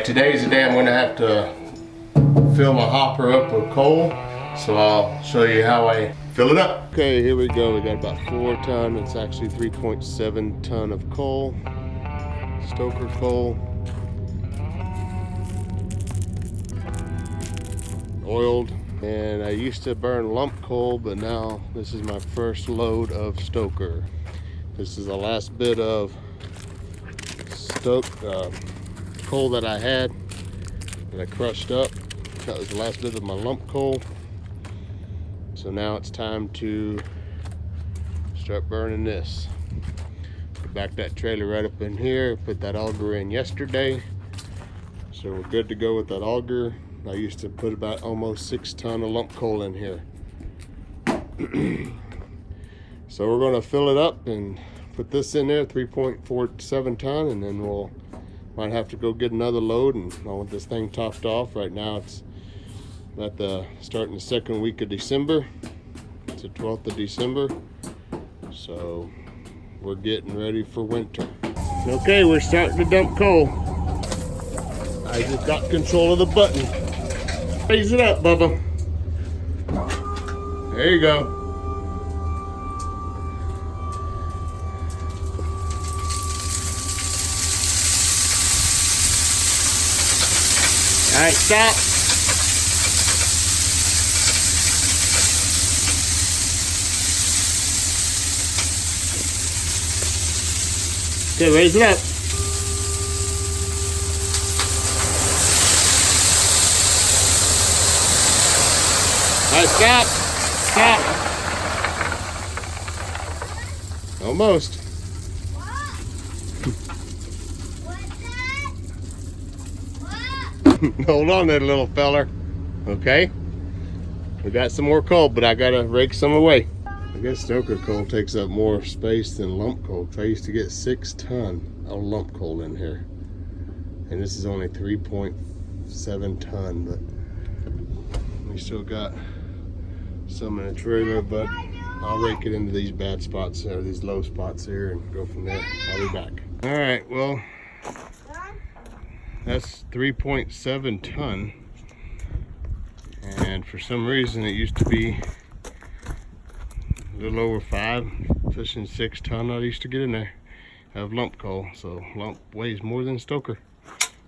Today's the day I'm going to have to fill my hopper up with coal, so I'll show you how I fill it up. Okay, here we go. We got about 4 ton. It's actually 3.7 ton of coal, stoker coal, oiled. And I used to burn lump coal, but now this is my first load of stoker. This is the last bit of coal that I had that I crushed up. That was the last bit of my lump coal. So now it's time to start burning this. Back that trailer right up in here. Put that auger in yesterday. So we're good to go with that auger. I used to put about almost 6 ton of lump coal in here. So we're gonna fill it up and put this in there, 3.47 ton, and then we'll might have to go get another load and I'll want this thing topped off. Right now it's at the starting the 2nd week of December. It's the 12th of December. So we're getting ready for winter. Okay, we're starting to dump coal. I just got control of the button. Raise it up, Bubba. There you go. All right, stop. Okay, raise it up. All right, stop. Stop. Almost. Hold on there, little feller. Okay. We got some more coal, but I gotta rake some away. I guess stoker coal takes up more space than lump coal. I used to get 6 ton of lump coal in here. And this is only 3.7 ton, but we still got some in the trailer, but I'll rake it into these bad spots or these low spots here and go from there. I'll be back. All right, well, that's 3.7 ton, and for some reason it used to be a little over 5, pushing 6 ton. I used to get in there of lump coal, so lump weighs more than stoker.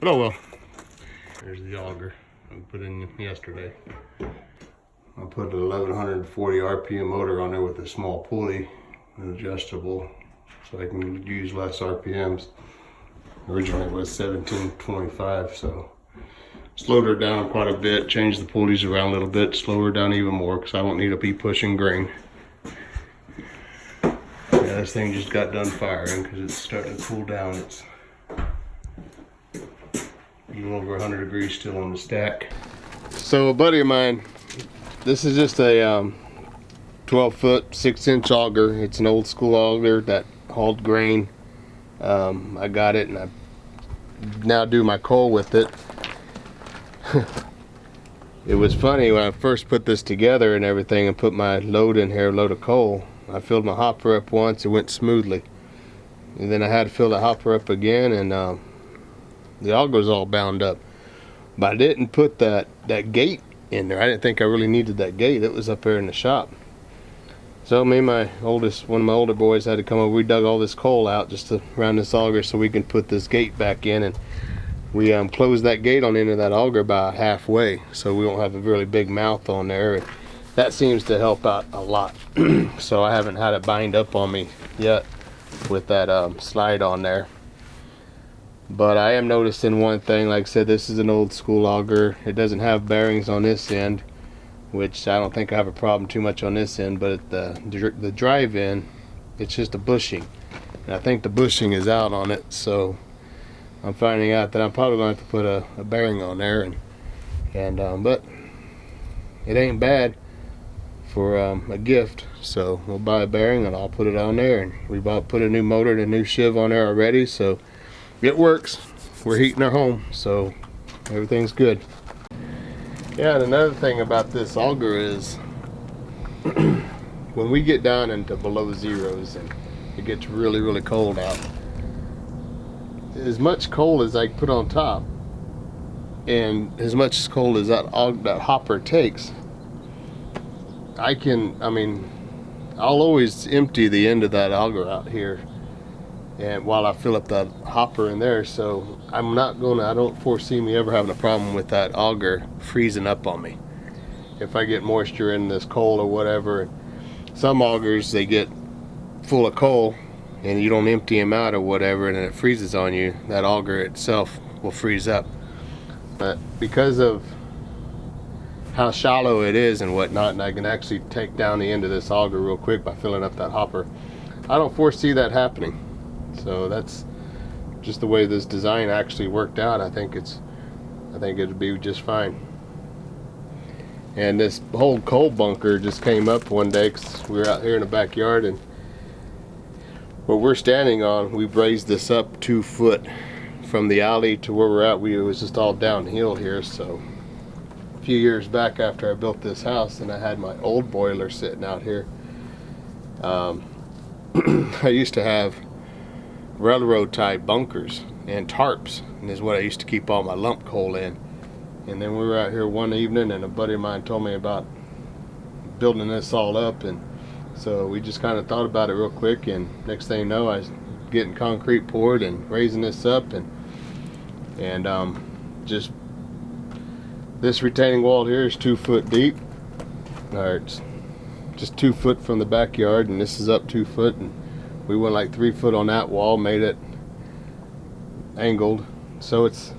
But oh well. There's the auger I put in yesterday. I put an 1140 RPM motor on there with a small pulley, and adjustable, so I can use less RPMs. Originally it was 1725, so slowed her down quite a bit, changed the pulleys around a little bit, slow her down even more because I don't need to be pushing grain. Yeah, this thing just got done firing because it's starting to cool down. It's a little over 100 degrees still on the stack. So a buddy of mine, this is just a 12-foot 6-inch auger. It's an old school auger that hauled grain. I got it and I now do my coal with it. It was funny when I first put this together and everything and put my load in here, load of coal. I filled my hopper up once, it went smoothly. And then I had to fill the hopper up again, and the auger was all bound up. But I didn't put that gate in there. I didn't think I really needed that gate. It was up there in the shop. So me and one of my older boys had to come over. We dug all this coal out just around this auger so we can put this gate back in, and we closed that gate on into that auger about halfway, so we won't have a really big mouth on there. And that seems to help out a lot. So I haven't had it bind up on me yet with that slide on there. But I am noticing one thing. Like I said, this is an old school auger. It doesn't have bearings on this end, which I don't think I have a problem too much on this end, but at the drive in, it's just a bushing. And I think the bushing is out on it, so I'm finding out that I'm probably going to have to put a bearing on there, but it ain't bad for a gift. So we'll buy a bearing and I'll put it on there, and we put a new motor and a new shiv on there already, so it works. We're heating our home, so everything's good. Yeah, and another thing about this auger is when we get down into below zeros and it gets really, really cold out, as much coal as I put on top, And as much coal as that hopper takes, I'll always empty the end of that auger out here, and while I fill up that hopper in there, so I don't foresee me ever having a problem with that auger freezing up on me. If I get moisture in this coal or whatever, some augers, they get full of coal and you don't empty them out or whatever, and then it freezes on you, that auger itself will freeze up. But because of how shallow it is and whatnot, and I can actually take down the end of this auger real quick by filling up that hopper, I don't foresee that happening. So that's just the way this design actually worked out. I think it'd be just fine. And this whole coal bunker just came up one day because we were out here in the backyard, and what we're standing on, we've raised this up 2 foot from the alley to where we're at. It was just all downhill here. So a few years back, after I built this house and I had my old boiler sitting out here, I used to have railroad type bunkers and tarps, and is what I used to keep all my lump coal in. And then we were out here one evening and a buddy of mine told me about building this all up, and so we just kind of thought about it real quick, and next thing you know, I was getting concrete poured and raising this up, and just this retaining wall here is 2 foot deep, or it's just 2 foot from the backyard, and this is up 2 foot, and we went like 3 foot on that wall, made it angled, so it's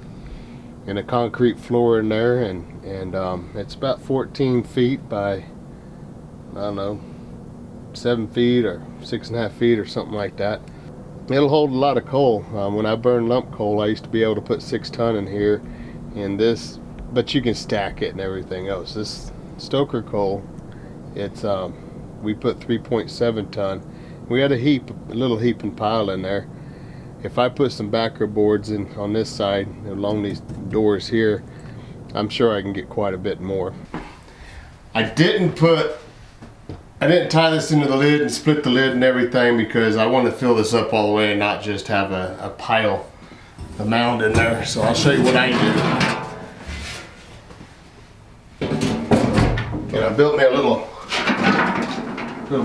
in a concrete floor in there, and it's about 14 feet by, I don't know, 7 feet or 6.5 feet or something like that. It'll hold a lot of coal. When I burn lump coal, I used to be able to put 6 ton in here, in this, but you can stack it and everything else. This Stoker coal, it's we put 3.7 ton. We had a little heaping pile in there. If I put some backer boards in on this side along these doors here, I'm sure I can get quite a bit more. I didn't tie this into the lid and split the lid and everything because I want to fill this up all the way and not just have a pile, a mound in there. So I'll show you what I do. And I built me a little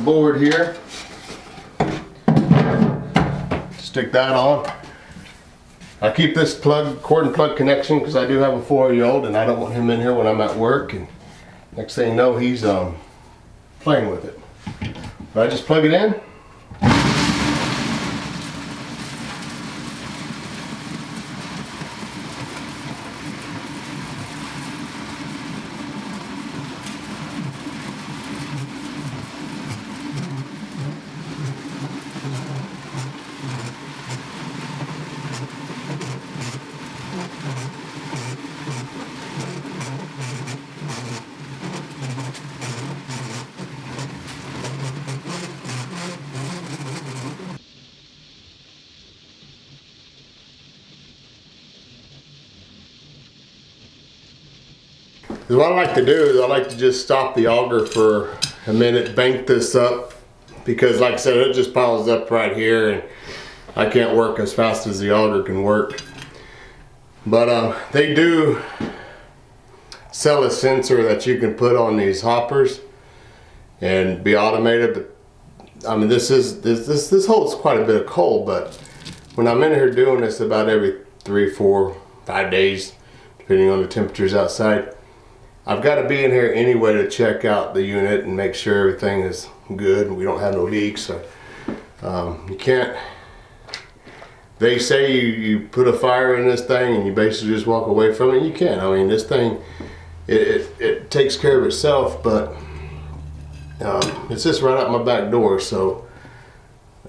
board here. Stick that on. I keep this cord and plug connection because I do have a 4-year-old and I don't want him in here when I'm at work, and next thing you know, he's playing with it. But I just plug it in. What I like to do is I like to just stop the auger for a minute, bank this up, because like I said, it just piles up right here and I can't work as fast as the auger can work. But they do sell a sensor that you can put on these hoppers and be automated. But I mean, this holds quite a bit of coal, but when I'm in here doing this about every 3, 4, 5 days, depending on the temperatures outside, I've got to be in here anyway to check out the unit and make sure everything is good and we don't have no leaks. So you can't, they say you put a fire in this thing and you basically just walk away from it. You can't. I mean, this thing, it takes care of itself, but it's just right out my back door. So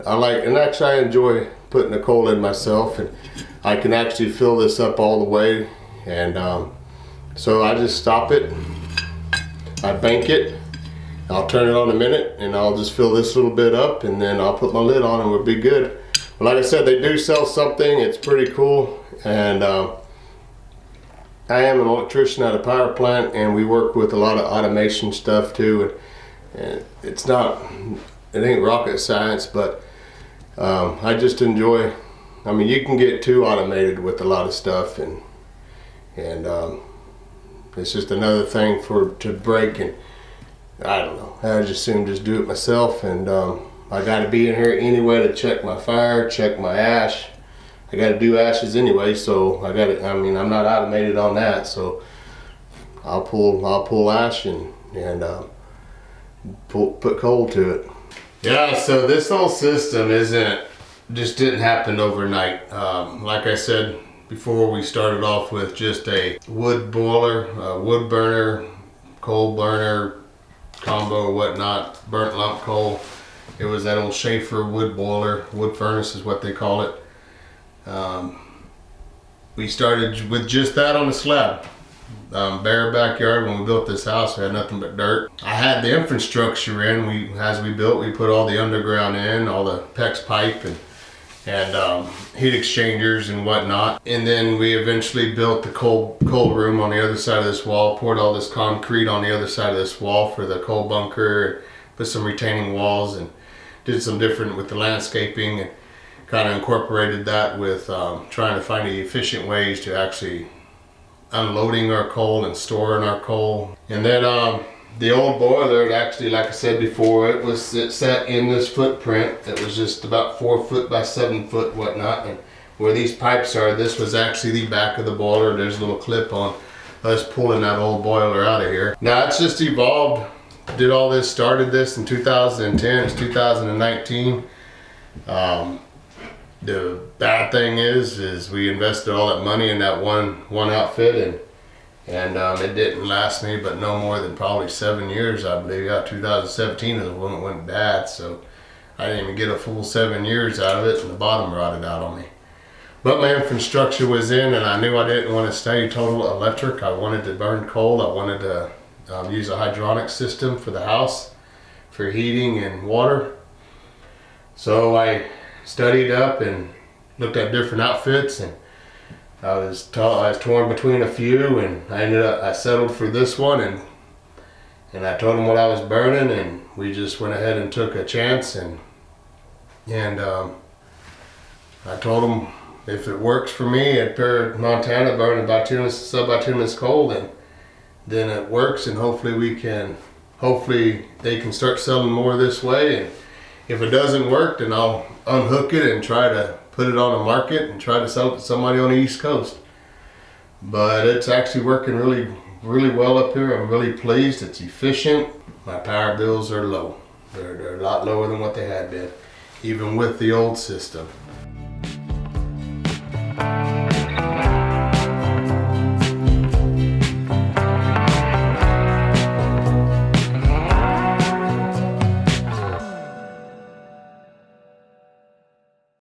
and actually I enjoy putting the coal in myself, and I can actually fill this up all the way. And so I just stop it, I bank it, I'll turn it on a minute, and I'll just fill this little bit up, and then I'll put my lid on and we'll be good. But like I said, they do sell something, it's pretty cool. And I am an electrician at a power plant, and we work with a lot of automation stuff too. And it ain't rocket science, but I just enjoy, I mean, you can get too automated with a lot of stuff, and and it's just another thing to break, and I don't know. I just assume just do it myself, and I got to be in here anyway to check my fire, check my ash. I got to do ashes anyway, so I got to. I mean, I'm not automated on that, so I'll pull ash and put coal to it. Yeah, so this whole system just didn't happen overnight. Like I said before, we started off with just a wood boiler, wood burner, coal burner combo or whatnot, burnt lump coal. It was that old Schaefer wood boiler, wood furnace is what they call it. We started with just that on the slab. Bare backyard. When we built this house, we had nothing but dirt. I had the infrastructure in. As we built, we put all the underground in, all the PEX pipe and heat exchangers and whatnot. And then we eventually built the coal room on the other side of this wall, poured all this concrete on the other side of this wall for the coal bunker, put some retaining walls, and did some different with the landscaping, and kind of incorporated that with trying to find efficient ways to actually unloading our coal and storing our coal. And then the old boiler, it actually, like I said before, it sat in this footprint. It was just about 4 foot by 7 foot, whatnot. And where these pipes are, this was actually the back of the boiler. There's a little clip on us pulling that old boiler out of here. Now it's just evolved. Did all this, started this in 2010. It's 2019. The bad thing is we invested all that money in that one outfit, and it didn't last me but no more than probably 7 years, I believe. Yeah, 2017 is when it went bad, so I didn't even get a full 7 years out of it, and the bottom rotted out on me. But my infrastructure was in, and I knew I didn't want to stay total electric. I wanted to burn coal. I wanted to use a hydronic system for the house for heating and water. So I studied up and looked at different outfits, and I was torn between a few, and I settled for this one, and I told them what I was burning, and we just went ahead and took a chance, and I told them if it works for me at Montana burning sub-bituminous coal, then it works, and hopefully they can start selling more this way. And if it doesn't work, then I'll unhook it and try to put it on the market and try to sell it to somebody on the East Coast. But it's actually working really, really well up here. I'm really pleased. It's efficient. My power bills are low. They're a lot lower than what they had been, even with the old system.